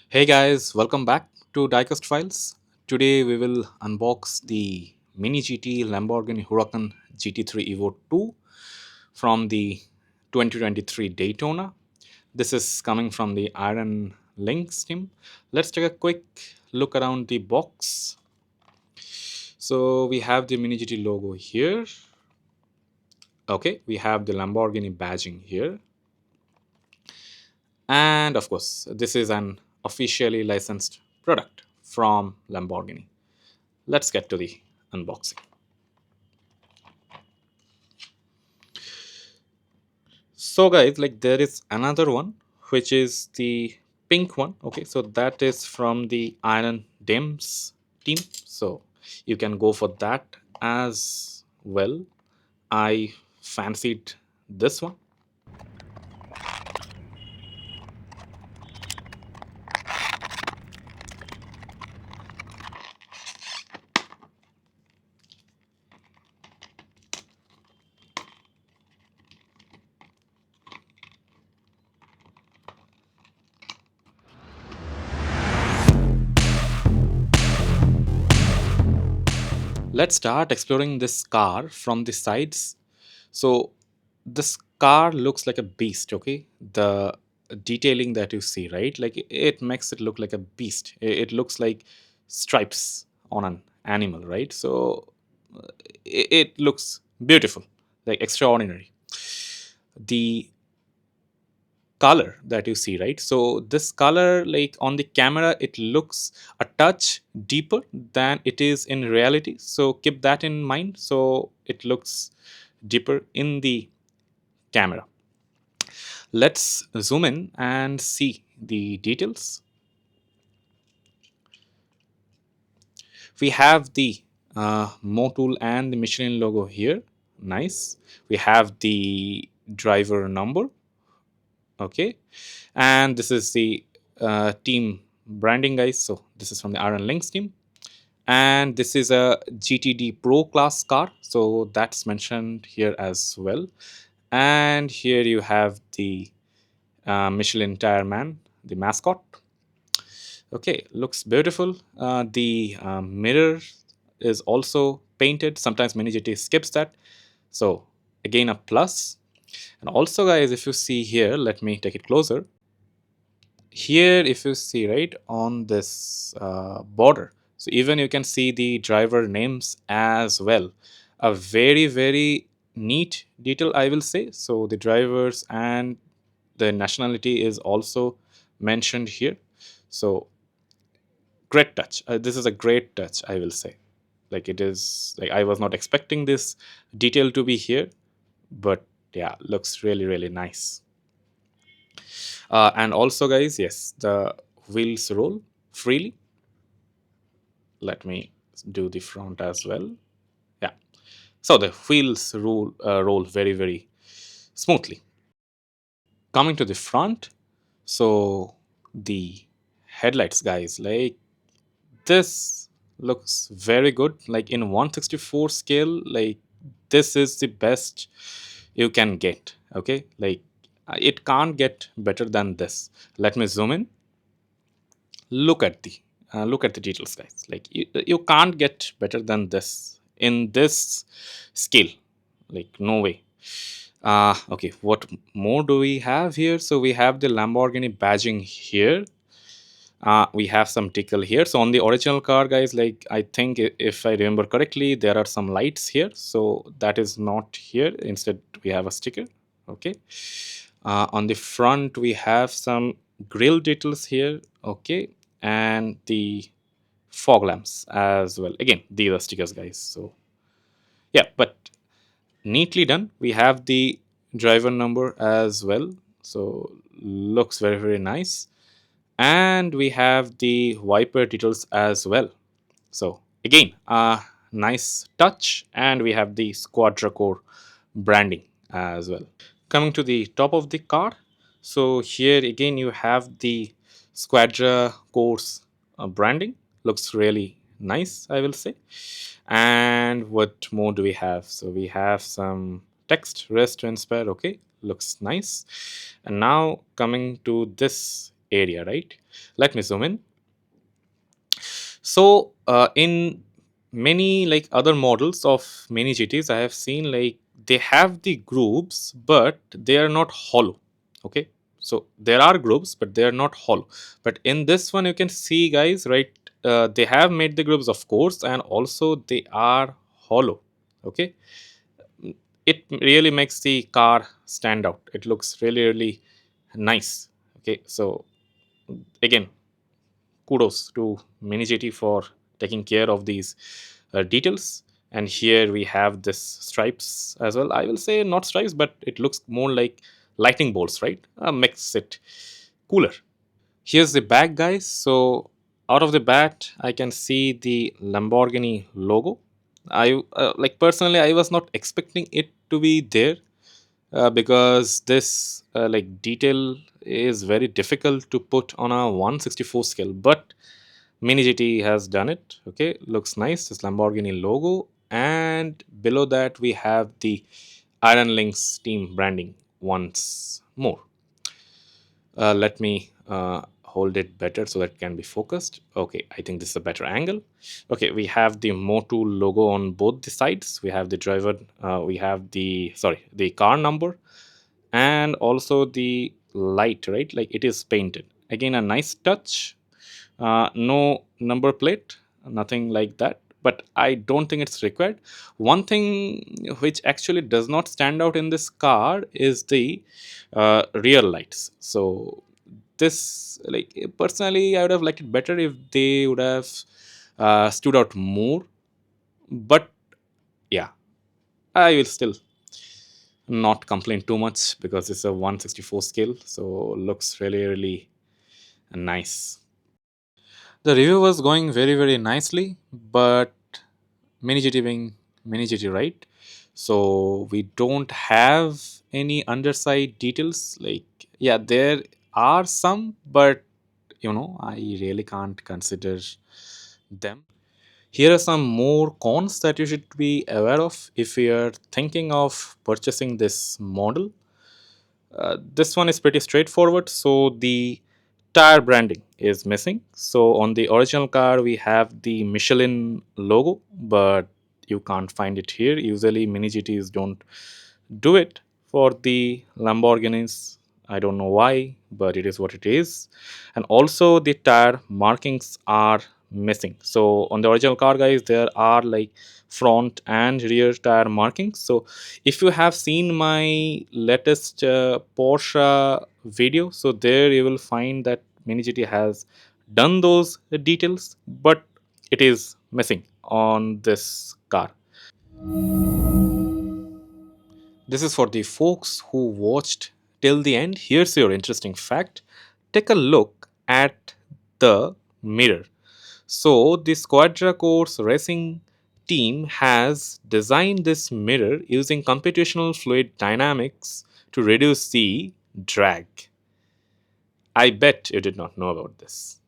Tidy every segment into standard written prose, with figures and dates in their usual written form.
Hey guys, welcome back to Diecast Files. Today we will unbox the Mini GT Lamborghini Huracan GT3 EVO2 from the 2023 Daytona. This is coming from the Iron Lynx team. Let's take a quick look around the box. So we have the Mini GT logo here. Okay, we have the Lamborghini badging here. And of course, this is an officially licensed product from Lamborghini. Let's get to the unboxing. So guys, like there is another one which is the pink one. Okay, so that is from the Iron Dims team, so you can go for that as well. I fancied this one. Let's start exploring this car from the sides. So this car looks like a beast. Okay, the detailing that you see, right, like it makes it look like a beast. It looks like stripes on an animal, right? So it looks beautiful, like extraordinary. The color that you see, right, so this color, like on the camera it looks a touch deeper than it is in reality, so keep that in mind. So it looks deeper in the camera. Let's zoom in and see the details. We have the Motul and the Michelin logo here. Nice. We have the driver number. Okay, and this is the team branding, guys. So this is from the Iron Lynx team, and this is a GTD Pro class car, so that's mentioned here as well. And here you have the Michelin tire man, the mascot. Okay, looks beautiful. The mirror is also painted. Sometimes Mini GT skips that, so again a plus. And also, guys, if you see here, let me take it closer. Here, if you see right on this border, so even you can see the driver names as well. A very neat detail, I will say. So the drivers and the nationality is also mentioned here. So great touch. This is a great touch, I will say. Like it is, like I was not expecting this detail to be here, but yeah, looks really nice. And also, guys, yes, the wheels roll freely. Let me do the front as well. Yeah, so the wheels roll very smoothly. Coming to the front, so the headlights, guys, like this looks very good. Like in 164 scale, like this is the best you can get. Okay, like it can't get better than this. Let me zoom in. Look at the details, guys. Like you can't get better than this in this scale, like no way. Okay, what more do we have here? So we have the Lamborghini badging here. We have some decal here. So on the original car, guys, like I think if I remember correctly, there are some lights here, so that is not here. Instead we have a sticker. Okay, on the front we have some grill details here. Okay, and the fog lamps as well. Again, these are stickers, guys. So yeah, but neatly done. We have the driver number as well, so looks very nice. And we have the wiper details as well. So again, a nice touch. And we have the quadra-core branding as well. Coming to the top of the car, so here again you have the Squadra Course branding. Looks really nice, I will say. And what more do we have? So we have some text, rest to inspire. Okay, looks nice. And now coming to this area, right? Let me zoom in. So in many like other models of mini GTs, I have seen like they have the grooves, but they are not hollow. Okay, so there are grooves, but they are not hollow. But in this one, you can see, guys, right? They have made the grooves, of course, and also they are hollow. Okay, it really makes the car stand out. It looks really, really nice. Okay, so again, kudos to Mini GT for taking care of these details. And here we have this stripes as well. I will say not stripes, but it looks more like lightning bolts, right? Makes it cooler. Here's the back, guys. So out of the bat, I can see the Lamborghini logo. I like personally, I was not expecting it to be there because this like detail is very difficult to put on a 164 scale, but Mini GT has done it. Okay, looks nice. This Lamborghini logo, and below that we have the Iron Lynx team branding once more. Let me hold it better so that it can be focused. Okay, I think this is a better angle. Okay, we have the Motu logo on both the sides. We have the driver, we have the, sorry, the car number, and also the light, right? Like it is painted. Again, a nice touch. No number plate, nothing like that. But I don't think it's required. One thing which actually does not stand out in this car is the rear lights. So this, like personally, I would have liked it better if they would have stood out more. But yeah, I will still not complain too much because it's a 164 scale, so looks really, really nice. The review was going very, very nicely, but Mini GT being Mini GT, right? So we don't have any underside details. Like, yeah, there are some, but I really can't consider them. Here are some more cons that you should be aware of if you're thinking of purchasing this model. This one is pretty straightforward. So the tire branding is missing. So on the original car, we have the Michelin logo, but you can't find it here. Usually, Mini GTs don't do it for the Lamborghinis. I don't know why, but it is what it is. And also, the tire markings are missing. So on the original car, guys, there are like front and rear tire markings. So if you have seen my latest Porsche video, so there you will find that Mini GT has done those details, but it is missing on this car. This is for the folks who watched till the end. Here's your interesting fact. Take a look at the mirror. So, the Squadra Course Racing team has designed this mirror using computational fluid dynamics to reduce the drag. I bet you did not know about this.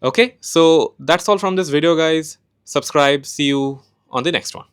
Okay, so that's all from this video, guys. Subscribe. See you on the next one.